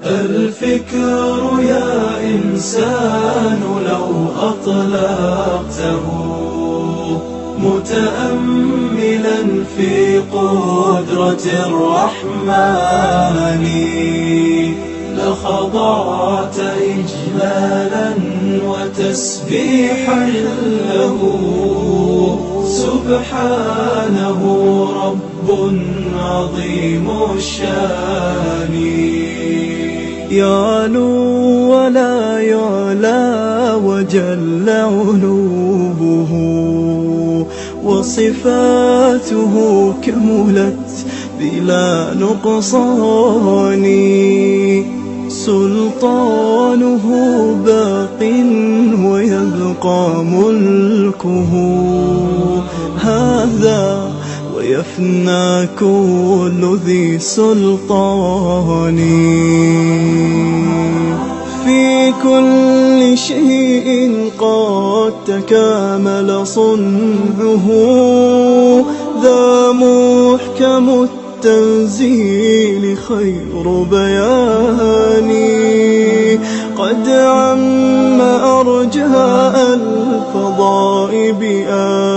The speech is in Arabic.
الفكر يا إنسان لو أطلقته متأملا في قدرة الرحمن لخضعت إجلالا وتسبيحا له سبحانه رب عظيم الشان يعلو ولا يعلى وجل علوه وصفاته كملت بلا نقصان سلطانه باق ويبقى ملكه هذا ويفنى كل ذي سلطان في كل شيء قد تكامل صنعه ذا محكم التنزيل خير بيان قد عم أرجاء الفضاء بآياته